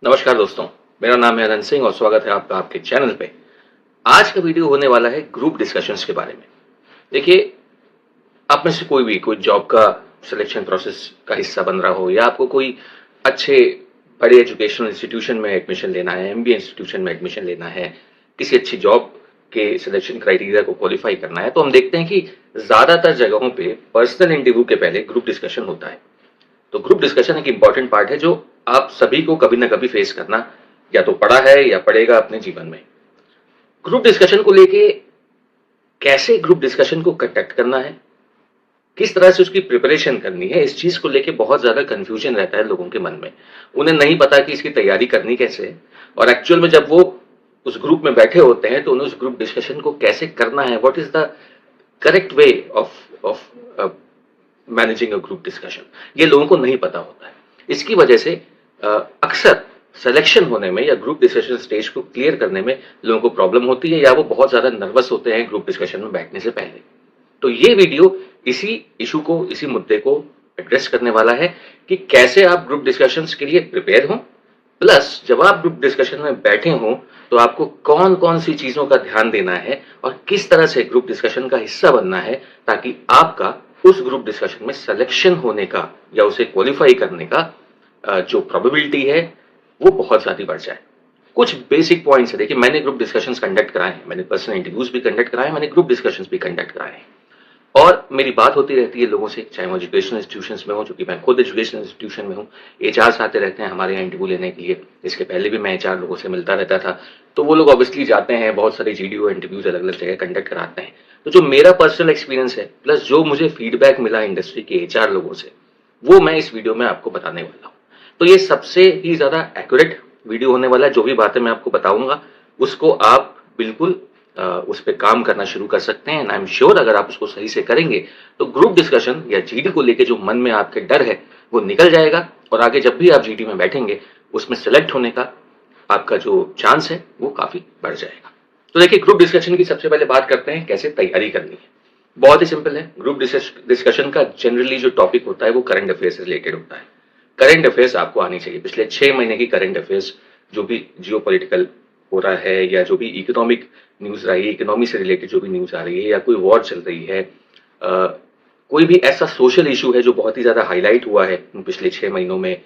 नमस्कार दोस्तों, मेरा नाम है अनंत सिंह और स्वागत है आपका आपके चैनल पे। आज का वीडियो होने वाला है ग्रुप डिस्कशंस के बारे में। देखिए, आप में से कोई भी कोई जॉब का सिलेक्शन प्रोसेस का हिस्सा बन रहा हो या आपको कोई अच्छे बड़े एजुकेशनल इंस्टीट्यूशन में एडमिशन लेना है, एमबीए इंस्टीट्यूशन में एडमिशन लेना है, किसी अच्छी जॉब के सिलेक्शन क्राइटेरिया को क्वालिफाई करना है, तो हम देखते हैं कि ज्यादातर जगहों पे पर्सनल इंटरव्यू के पहले ग्रुप डिस्कशन होता है। तो ग्रुप डिस्कशन एक इंपॉर्टेंट पार्ट है जो आप सभी को कभी ना कभी फेस करना या तो पड़ा है या पड़ेगा अपने जीवन में। ग्रुप डिस्कशन को लेके कैसे ग्रुप डिस्कशन को कंडक्ट करना है, किस तरह से उसकी प्रिपरेशन करनी है, इस चीज को लेके बहुत ज्यादा कंफ्यूजन रहता है लोगों के मन में। उन्हें नहीं पता कि इसकी तैयारी करनी कैसे है और एक्चुअल में जब वो उस ग्रुप में बैठे होते हैं तो उन्हें उस ग्रुप डिस्कशन को कैसे करना है, what is the correct way of managing a group discussion, ये लोगों को नहीं पता होता है। इसकी वजह से अक्सर सिलेक्शन होने में या ग्रुप डिस्कशन स्टेज को क्लियर करने में लोगों को प्रॉब्लम होती है या वो बहुत ज्यादा नर्वस होते हैं ग्रुप डिस्कशन में बैठने से पहले। तो ये वीडियो इसी इशू को, इसी मुद्दे को एड्रेस करने वाला है कि कैसे आप ग्रुप डिस्कशंस के लिए प्रिपेयर हो, प्लस जब आप ग्रुप डिस्कशन में बैठे हो तो आपको कौन कौन सी चीजों का ध्यान देना है और किस तरह से ग्रुप डिस्कशन का हिस्सा बनना है ताकि आपका उस ग्रुप डिस्कशन में सिलेक्शन होने का या उसे क्वालिफाई करने का जो प्रोबेबिलिटी है वो बहुत ज्यादा बढ़ जाए। कुछ बेसिक पॉइंट्स है। देखिए, मैंने ग्रुप डिस्कशंस कंडक्ट कराए हैं, मैंने पर्सनल इंटरव्यूज भी कंडक्ट कराए हैं, मैंने ग्रुप डिस्कशंस भी कंडक्ट कराए हैं और मेरी बात होती रहती है लोगों से, चाहे वो एजुकेशनल इंस्टीट्यूशंस में हो, चूंकि मैं खुद एजुकेशनल इंस्टीट्यूशन में हूँ। एचआरस आते रहते हैं हमारे यहाँ इंटरव्यू लेने के लिए। इसके पहले भी मैं एचआर लोगों से मिलता रहता था, तो वो लोग ऑब्वियसली जाते हैं, बहुत सारे जीडीओ इंटरव्यूज अलग अलग जगह कंडक्ट कराते हैं। तो जो मेरा पर्सनल एक्सपीरियंस है प्लस जो मुझे फीडबैक मिला इंडस्ट्री के एचआर लोगों से, वो मैं इस वीडियो में आपको बताने वाला हूँ। तो ये सबसे ही ज्यादा एक्यूरेट वीडियो होने वाला है। जो भी बातें मैं आपको बताऊंगा उसको आप बिल्कुल उस पर काम करना शुरू कर सकते हैं। आई एम श्योर अगर आप उसको सही से करेंगे तो ग्रुप डिस्कशन या जीडी को लेके जो मन में आपके डर है वो निकल जाएगा और आगे जब भी आप जीडी में बैठेंगे उसमें सेलेक्ट होने का आपका जो चांस है वो काफी बढ़ जाएगा। तो देखिए, ग्रुप डिस्कशन की सबसे पहले बात करते हैं कैसे तैयारी करनी है। बहुत ही सिंपल है। ग्रुप डिस्कशन का जनरली जो टॉपिक होता है वो करंट अफेयर से रिलेटेड होता है। करंट अफेयर्स आपको आनी चाहिए, पिछले 6 महीने की करंट अफेयर्स, जो भी जियो पॉलिटिकल हो रहा है या जो भी इकोनॉमिक न्यूज रही है, इकोनॉमी से रिलेटेड जो भी न्यूज आ रही है या कोई वॉर चल रही है, कोई भी ऐसा सोशल इशू है जो बहुत ही ज्यादा हाईलाइट हुआ है पिछले 6 महीनों में,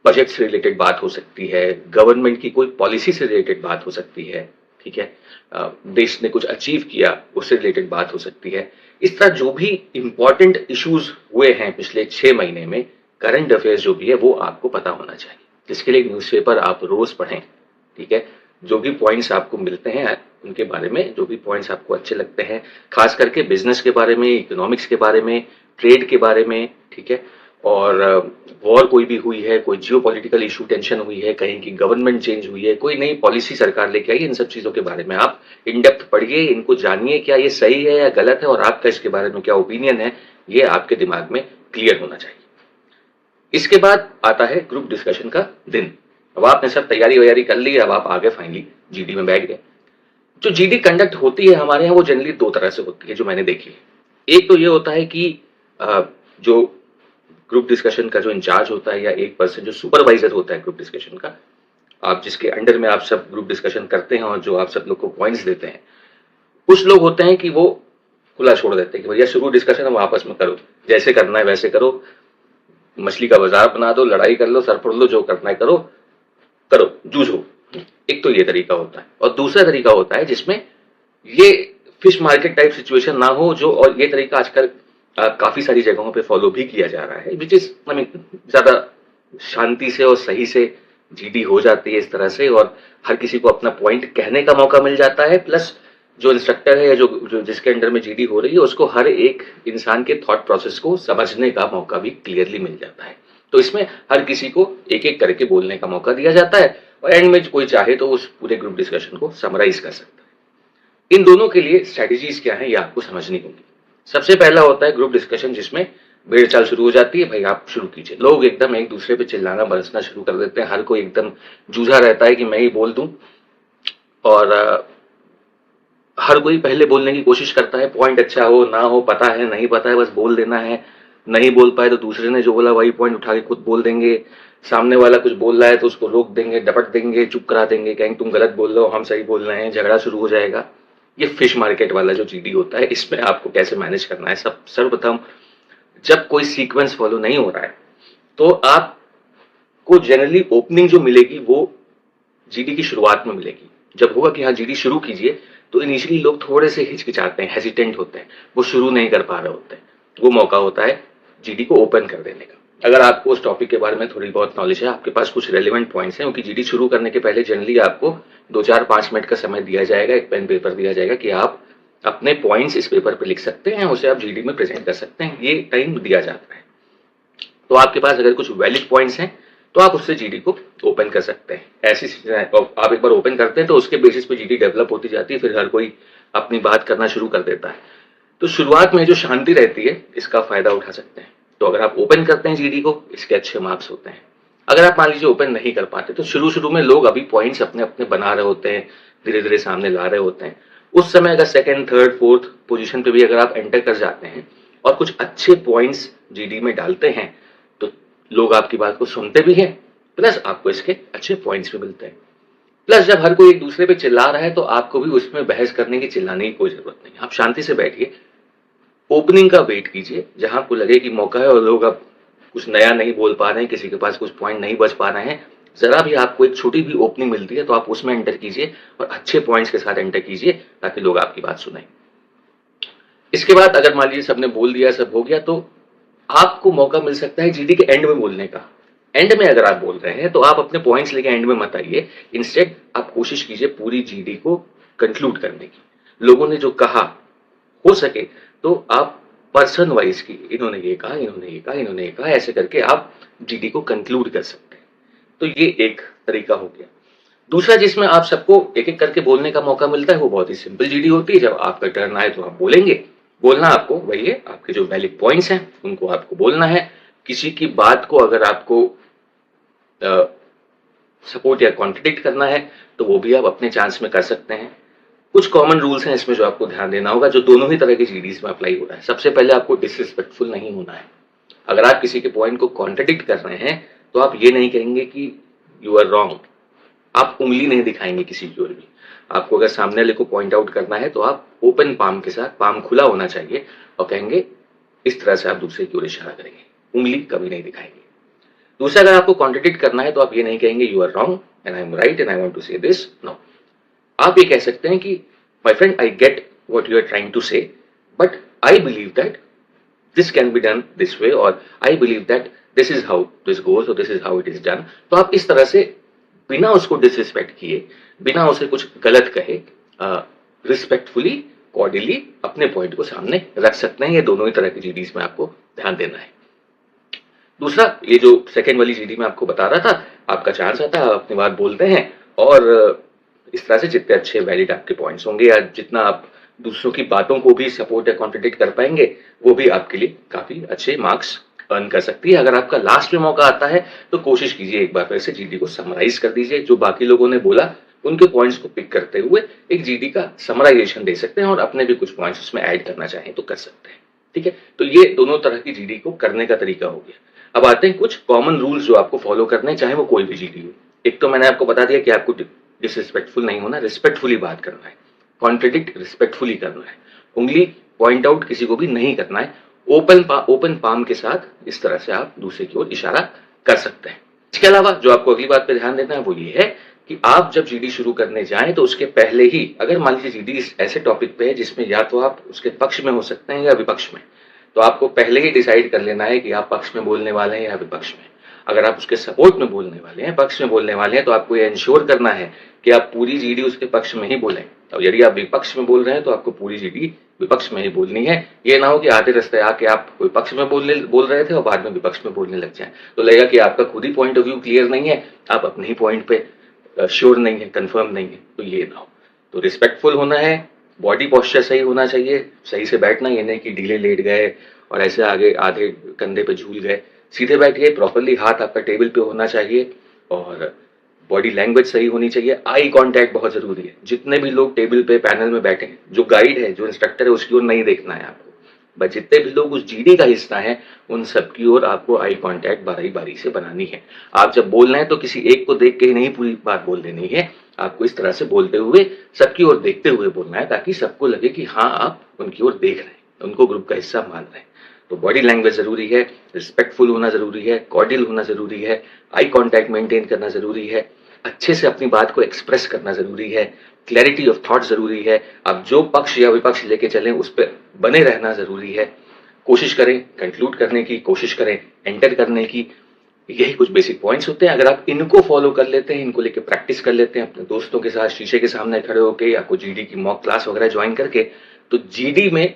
बजट से रिलेटेड बात हो सकती है, गवर्नमेंट की कोई पॉलिसी से रिलेटेड बात हो सकती है, ठीक है, देश ने कुछ अचीव किया उससे रिलेटेड बात हो सकती है। इस तरह जो भी इंपॉर्टेंट इश्यूज हुए हैं पिछले 6 महीने में, करंट अफेयर्स जो भी है वो आपको पता होना चाहिए, जिसके लिए न्यूज़पेपर आप रोज पढ़ें। ठीक है, जो भी पॉइंट्स आपको मिलते हैं उनके बारे में, जो भी पॉइंट्स आपको अच्छे लगते हैं, खास करके बिजनेस के बारे में, इकोनॉमिक्स के बारे में, ट्रेड के बारे में, ठीक है, और वॉर कोई भी हुई है, कोई जियो पॉलिटिकल इशू टेंशन हुई है, कहीं की गवर्नमेंट चेंज हुई है, कोई नई पॉलिसी सरकार लेके आई, इन सब चीजों के बारे में आप इन डेप्थ पढ़िए, इनको जानिए क्या ये सही है या गलत है और आपका इसके बारे में क्या ओपिनियन है, ये आपके दिमाग में क्लियर होना चाहिए। इसके बाद आता है ग्रुप डिस्कशन का दिन। अब आपने सब तैयारी वैयारी कर ली, अब आप आगे फाइनली जीडी में बैठ गए। जो जीडी कंडक्ट होती है हमारे यहाँ वो जनरली दो तरह से होती है जो मैंने देखी है। एक तो ये होता है कि जो ग्रुप डिस्कशन का जो इंचार्ज होता है या एक पर्सन जो सुपरवाइजर होता है ग्रुप डिस्कशन का, आप जिसके अंडर में आप सब ग्रुप डिस्कशन करते हैं और जो आप सब लोग को पॉइंट्स देते हैं, कुछ लोग होते हैं कि वो खुला छोड़ देते हैं कि भैया शुरू डिस्कशन हम आपस में करो, जैसे करना है वैसे करो, मछली का बाजार बना दो, लड़ाई कर लो, सर फोड़ लो, जो करना है करो, करो, जूझो। एक तो ये तरीका होता है और दूसरा तरीका होता है जिसमें ये फिश मार्केट टाइप सिचुएशन ना हो, जो, और ये तरीका आजकल काफी सारी जगहों पे फॉलो भी किया जा रहा है, विच इज आई मीन ज्यादा शांति से और सही से जीडी हो जाती है इस तरह से और हर किसी को अपना पॉइंट कहने का मौका मिल जाता है, प्लस जो इंस्ट्रक्टर है या जो जिसके अंडर में जीडी हो रही है उसको हर एक इंसान के थॉट प्रोसेस को समझने का मौका भी क्लियरली मिल जाता है। तो इसमें हर किसी को एक एक करके बोलने का मौका दिया जाता है और एंड में कोई चाहे तो उस पूरे ग्रुप डिस्कशन को समराइज कर सकता है। इन दोनों के लिए स्ट्रेटेजीज क्या है ये आपको समझनी होगी। सबसे पहला होता है ग्रुप डिस्कशन जिसमें भेड़ चाल शुरू हो जाती है, भाई आप शुरू कीजिए। लोग एकदम एक दूसरे पे चिल्लाना बरसना शुरू कर देते हैं, हर कोई एकदम जूझा रहता है कि मैं ही बोल दूं और हर कोई पहले बोलने की कोशिश करता है, पॉइंट अच्छा हो ना हो, पता है नहीं पता है, बस बोल देना है। नहीं बोल पाए तो दूसरे ने जो बोला वही पॉइंट उठा के खुद बोल देंगे, सामने वाला कुछ बोल रहा है तो उसको रोक देंगे, डपट देंगे, चुप करा देंगे, कहेंगे तुम गलत बोल रहे हो, हम सही बोल रहे हैं, झगड़ा शुरू हो जाएगा। ये फिश मार्केट वाला जो जीडी होता है, इसमें आपको कैसे मैनेज करना है। सर्वप्रथम जब कोई सीक्वेंस फॉलो नहीं हो रहा है तो आपको जनरली ओपनिंग जो मिलेगी वो जीडी की शुरुआत में मिलेगी। जब होगा कि हाँ जीडी शुरू कीजिए, तो इनिशियली लोग थोड़े से हिचकिचाते हैं, हेजिटेंट होते हैं, वो शुरू नहीं कर पा रहे होते हैं। वो मौका होता है जीडी को ओपन कर देने का। अगर आपको उस टॉपिक के बारे में थोड़ी बहुत नॉलेज है, आपके पास कुछ रेलिवेंट पॉइंट्स हैं, क्योंकि जीडी शुरू करने के पहले जनरली आपको 2-4-5 मिनट का समय दिया जाएगा, एक पेन पेपर दिया जाएगा कि आप अपने पॉइंट्स इस पेपर पे लिख सकते हैं, उसे आप जीडी में प्रेजेंट कर सकते हैं, ये टाइम दिया जाता है। तो आपके पास अगर कुछ वैलिड पॉइंट्स हैं तो आप उससे जीडी को ओपन कर सकते हैं। ऐसी आप एक बार ओपन करते हैं तो उसके बेसिस पे जीडी डेवलप होती जाती है, फिर हर कोई अपनी बात करना शुरू कर देता है। तो शुरुआत में जो शांति रहती है इसका फायदा उठा सकते हैं। तो अगर आप ओपन करते हैं जीडी को, इसके अच्छे मार्क्स होते हैं। अगर आप मान लीजिए ओपन नहीं कर पाते, तो शुरू में लोग अभी पॉइंट्स अपने अपने बना रहे होते हैं, धीरे धीरे सामने ला रहे होते हैं। उस समय अगर सेकंड, थर्ड, फोर्थ पोजीशन पे भी अगर आप एंटर कर जाते हैं और कुछ अच्छे पॉइंट्स जीडी में डालते हैं, तो लोग आपकी बात को सुनते भी हैं, प्लस आपको इसके अच्छे पॉइंट्स भी मिलते हैं। प्लस जब हर कोई एक दूसरे पे चिल्ला रहा है तो आपको भी उसमें बहस करने की, चिल्लाने की कोई जरूरत नहीं। आप शांति से बैठिए, ओपनिंग का वेट कीजिए, जहां आपको लगे कि मौका है और लोग अब कुछ नया नहीं बोल पा रहे हैं, किसी के पास कुछ पॉइंट नहीं बच पा रहे हैं, जरा भी आपको एक छोटी भी ओपनिंग मिलती है तो आप उसमें एंटर कीजिए और अच्छे पॉइंट्स के साथ एंटर कीजिए ताकि लोग आपकी बात सुने। इसके बाद अगर मान लीजिए सबने बोल दिया, सब हो गया, तो आपको मौका मिल सकता है जीडी के एंड में बोलने का। एंड में अगर आप बोल रहे हैं तो आप अपने पॉइंट्स लेके एंड में मत आइए, इंस्टेड आप कोशिश कीजिए पूरी जीडी को कंक्लूड करने की। लोगों ने जो कहा, हो सके तो आप पर्सन वाइज की, इन्होंने ये कहा, इन्होंने ये कहा, इन्होंने ये कहा, ऐसे करके आप जीडी को कंक्लूड कर सकते हैं। तो ये एक तरीका हो गया। दूसरा जिसमें आप सबको एक एक करके बोलने का मौका मिलता है वो बहुत ही सिंपल जीडी होती है। जब आपका टर्न आए तो आप बोलेंगे। बोलना आपको वही है, आपके जो वैलिड पॉइंट्स हैं उनको आपको बोलना है। किसी की बात को अगर आपको सपोर्ट या कॉन्ट्रडिक्ट करना है तो वो भी आप अपने चांस में कर सकते हैं। कुछ कॉमन रूल्स हैं इसमें जो आपको ध्यान देना होगा, जो दोनों ही तरह की जीडीज में अप्लाई हो रहा है। सबसे पहले आपको डिसरिस्पेक्टफुल नहीं होना है। अगर आप किसी के पॉइंट को कॉन्ट्रडिक्ट कर रहे हैं तो आप ये नहीं कहेंगे कि यू आर रॉन्ग, आप उंगली नहीं दिखाएंगे किसी की ओर भी। आपको अगर सामने वाले को पॉइंट आउट करना है तो आप ओपन पाम के साथ, पाम खुला होना चाहिए, और कहेंगे इस तरह से आप दूसरे की ओर इशारा करेंगे, उंगली कभी नहीं दिखाएंगे। दूसरा, अगर आपको कॉन्ट्रडिक्ट करना है तो आप ये नहीं कहेंगे you are wrong and I am right and I want to say this, no. आप ये कह सकते हैं कि my friend, I get what you are trying to say, but I believe that this can be done this way, और I believe that this is how this goes और this is how it is done. तो आप इस तरह से बिना उसको disrespect किए, बिना उसे कुछ गलत कहे, रिस्पेक्टफुली, कॉर्डियली अपने पॉइंट को सामने रख सकते हैं। ये दोनों ही तरह की जीडीज में आपको ध्यान देना है। दूसरा, ये जो सेकेंड वाली जीडी में आपको बता रहा था, आपका चांस आता है, आप अपनी बात बोलते हैं और इस तरह से जितने अच्छे वैलिड आपके पॉइंट्स होंगे या जितना आप दूसरों की बातों को भी सपोर्ट या कॉन्ट्रडिक्ट कर पाएंगे, वो भी आपके लिए काफी अच्छे मार्क्स अर्न कर सकती है। अगर आपका लास्ट में मौका आता है तो कोशिश कीजिए एक बार फिर से जीडी को समराइज कर दीजिए। जो बाकी लोगों ने बोला उनके पॉइंट्स को पिक करते हुए एक जीडी का समराइजेशन दे सकते हैं और अपने भी कुछ पॉइंट्स उसमें ऐड करना चाहें तो कर सकते हैं। ठीक है, तो ये दोनों तरह की जीडी को करने का तरीका हो गया। अब आते हैं कुछ कॉमन रूल्स जो आपको फॉलो करने हैं, चाहे वो कोई भी जीडी हो। एक तो मैंने आपको बता दिया कि आपको डिसरिस्पेक्टफुल नहीं होना, रिस्पेक्टफुली बात करना है, कॉन्ट्रडिक्ट रिस्पेक्टफुली करना है, उंगली पॉइंट आउट किसी को भी नहीं करना है, ओपन पाम के साथ इस तरह से आप दूसरे की ओर इशारा कर सकते हैं। इसके अलावा जो आपको अगली बात पे ध्यान देना है वो ये है कि आप जब जीडी शुरू करने जाएं तो उसके पहले ही, अगर मान लीजिए जीडी ऐसे टॉपिक पे है जिसमें या तो आप उसके पक्ष में हो सकते हैं या विपक्ष में, तो आपको पहले ही डिसाइड कर लेना है कि आप पक्ष में बोलने वाले हैं या विपक्ष में। अगर आप उसके सपोर्ट में बोलने वाले हैं, पक्ष में बोलने वाले हैं, तो आपको ये इंश्योर करना है कि आप पूरी जीडी उसके पक्ष में ही बोलें। और यदि आप विपक्ष में बोल रहे हैं तो आपको पूरी जीडी विपक्ष में ही बोलनी है। ये ना हो कि आधे रास्ते आके आप कोई पक्ष में बोल रहे थे और बाद में विपक्ष में बोलने लग जाए, तो लगेगा कि आपका खुद ही पॉइंट ऑफ व्यू क्लियर नहीं है, आप अपने ही पॉइंट पे श्योर नहीं है, कंफर्म नहीं है, तो ये ना हो। तो रिस्पेक्टफुल होना है, बॉडी पोस्चर सही होना चाहिए, सही से बैठना, ये नहीं कि ढीले लेट गए और ऐसे आगे आधे कंधे पे झूल गए। सीधे बैठिए, प्रॉपरली हाथ आपका टेबल पे होना चाहिए और बॉडी लैंग्वेज सही होनी चाहिए। आई कांटेक्ट बहुत जरूरी है। जितने भी लोग टेबल पे पैनल में बैठे हैं, जो गाइड है, जो इंस्ट्रक्टर है, उसकी ओर नहीं देखना है आपको। बट जितने भी लोग उस जीडी का हिस्सा हैं उन सबकी ओर आपको आई कांटेक्ट बारी बारी से बनानी है। आप जब बोल रहे हैं तो किसी एक को देख के ही नहीं पूरी बात बोल देनी है, आपको इस तरह से बोलते हुए सबकी ओर देखते हुए बोलना है ताकि सबको लगे कि हाँ आप उनकी ओर देख रहे हैं, उनको ग्रुप का हिस्सा मान रहे हैं। तो बॉडी लैंग्वेज जरूरी है, रिस्पेक्टफुल होना जरूरी है, कॉर्डियल होना जरूरी है, आई कांटेक्ट मेंटेन करना जरूरी है, अच्छे से अपनी बात को एक्सप्रेस करना जरूरी है, क्लैरिटी ऑफ थॉट जरूरी है। आप जो पक्ष या विपक्ष लेके चलें उस पर बने रहना जरूरी है। कोशिश करें कंक्लूड करने की, कोशिश करें एंटर करने की। यही कुछ बेसिक पॉइंट्स होते हैं। अगर आप इनको फॉलो कर लेते हैं, इनको लेके प्रैक्टिस कर लेते हैं अपने दोस्तों के साथ शीशे के सामने खड़े होकर या कोई जीडी की मॉक क्लास वगैरह ज्वाइन करके, तो जीडी में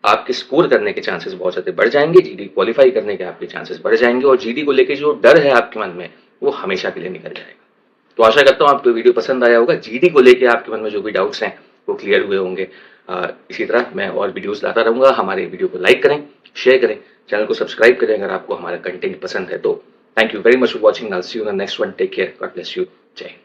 आपके स्कोर करने के चांसेस बहुत ज्यादा बढ़ जाएंगे, जीडी क्वालिफाई करने के आपके चांसेस बढ़ जाएंगे और जीडी को लेके जो डर है आपके मन में वो हमेशा के लिए निकल जाएगा। तो आशा करता हूं आपको वीडियो पसंद आया होगा। जीडी को लेके आपके मन में जो भी डाउट्स हैं वो क्लियर हुए होंगे। इसी तरह मैं और वीडियोस लाता रहूंगा। हमारे वीडियो को लाइक करें, शेयर करें, चैनल को सब्सक्राइब करें अगर आपको हमारा कंटेंट पसंद है तो। Thank you very much for watching. I will see you in the next one. Take care, God bless you. Jai Hind.